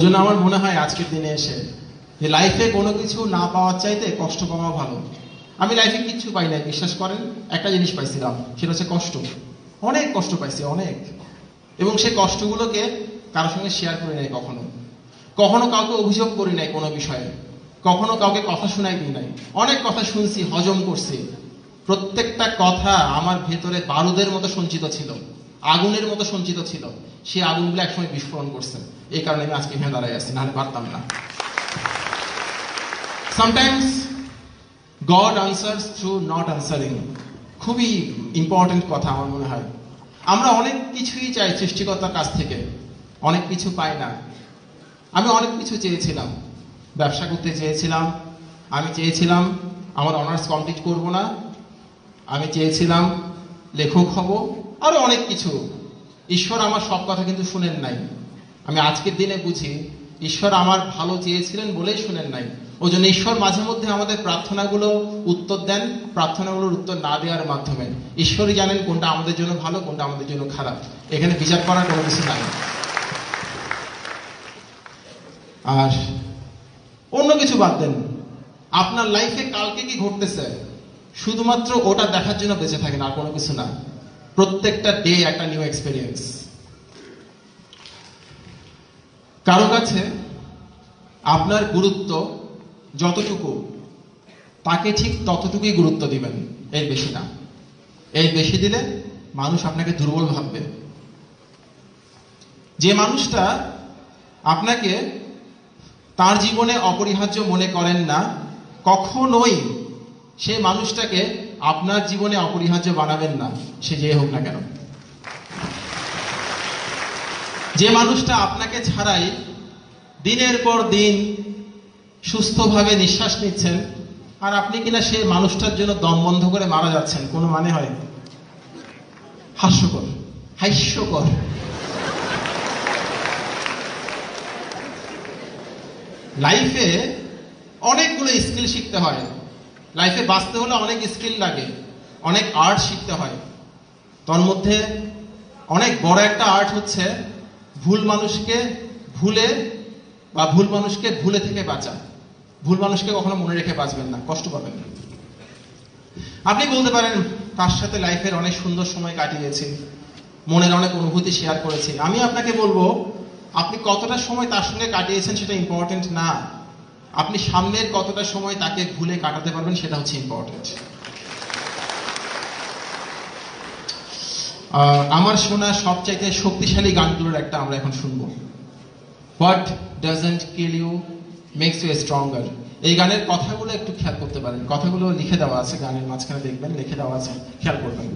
জন্য আমার মনে হয় আজকের দিনে এসে যে লাইফে কোনো কিছু না পাওয়ার চাইতে কষ্ট পাওয়া ভালো। আমি লাইফে কিচ্ছু পাই নাই, বিশ্বাস করেন। একটা জিনিস পাইছিলাম, সেটা হচ্ছে কষ্ট। অনেক কষ্ট পাইছি, অনেক। এবং সেই কষ্টগুলোকে কারোর সঙ্গে শেয়ার করি নাই কখনো। কখনো কাউকে অভিযোগ করি নাই কোনো বিষয়ে, কখনো কাউকে কথা শোনাই দিই নাই। অনেক কথা শুনছি, হজম করছি। প্রত্যেকটা কথা আমার ভেতরে বারুদের মতো সঞ্চিত ছিল, আগুনের মতো সঞ্চিত ছিল। সেই আগুনগুলো একসময় বিস্ফোরণ করছে। এই কারণে আমি আজকে এখানে দাঁড়াই আছি, নাহলে পারতাম না। Sometimes god answers through not answering. খুবই ইম্পর্টেন্ট কথা আমার মনে হয়। আমরা অনেক কিছুই চাই সৃষ্টিকর্তার কাছ থেকে, অনেক কিছু পাই না। আমি অনেক কিছু চেয়েছিলাম। ব্যবসা করতে চেয়েছিলাম, আমি চেয়েছিলাম আমার অনার্স কমপ্লিট করব না, আমি চেয়েছিলাম লেখক হব, আরো অনেক কিছু। ঈশ্বর আমার সব কথা কিন্তু শুনেন নাই। আমি আজকের দিনে বুঝি ঈশ্বর আমার ভালো চেয়েছিলেন বলেই শুনেন নাই। ওই জন্য ঈশ্বর মাঝে মধ্যে আমাদের প্রার্থনাগুলো উত্তর দেন, প্রার্থনাগুলোর উত্তর না দেওয়ার মাধ্যমে। ঈশ্বরই জানেন কোনটা আমাদের জন্য ভালো, কোনটা আমাদের জন্য খারাপ। এখানে বিচার করার কোনো কিছু নাই। আর অন্য কিছু বাদ দেন, আপনার লাইফে কালকে কি ঘটতেছে শুধুমাত্র ওটা দেখার জন্য বেঁচে থাকেন, আর কোনো কিছু না। প্রত্যেকটা ডে একটা নিউ এক্সপেরিয়েন্স। কারো কাছে আপনার গুরুত্ব যতটুকু, তাকে ঠিক ততটুকুই গুরুত্ব দিবেন, এর বেশি না। এর বেশি দিলে মানুষ আপনাকে দুর্বল ভাববে। যে মানুষটা আপনাকে তার জীবনে অপরিহার্য মনে করেন না, কখনোই সে মানুষটাকে আপনার জীবনে অপরিহার্য বানাবেন না, সে যে হোক না কেন। যে মানুষটা আপনাকে ছাড়াই দিনের পর দিন সুস্থভাবে নিঃশ্বাস নিচ্ছেন, আর আপনি কিনা সেই মানুষটার জন্য দম বন্ধ করে মারা যাচ্ছেন, কোনো মানে হয়? হাস্যকর, হাস্যকর। লাইফে অনেকগুলো স্কিল শিখতে হয়। লাইফে বাঁচতে হলে অনেক স্কিল লাগে, অনেক আর্ট শিখতে হয়। তার মধ্যে অনেক বড় একটা আর্ট হচ্ছে ভুল মানুষকে ভুলে, বা ভুল মানুষকে ভুলে থেকে বাঁচা। ভুল মানুষকে কখনো মনে রেখে বাঁচবেন না, কষ্ট পাবেন না। আপনি বলতে পারেন তার সাথে লাইফের অনেক সুন্দর সময় কাটিয়েছি, মনের অনেক অনুভূতি শেয়ার করেছি। আমি আপনাকে বলবো, আপনি কতটা সময় তার সঙ্গে কাটিয়েছেন সেটা ইম্পর্টেন্ট না। আপনি সামনের কতটা সময় তাকে ভুলে কাটাতে পারবেন সেটা হচ্ছে ইম্পর্টেন্ট। আমার শোনা সবচাইতে শক্তিশালী গানগুলোর একটা আমরা এখন শুনবো। What doesn't kill you makes you stronger। এই গানের কথাগুলো একটু খেয়াল করতে পারেন। কথাগুলো লিখে দেওয়া আছে গানের মাঝখানে, দেখবেন লিখে দেওয়া আছে, খেয়াল করবেন।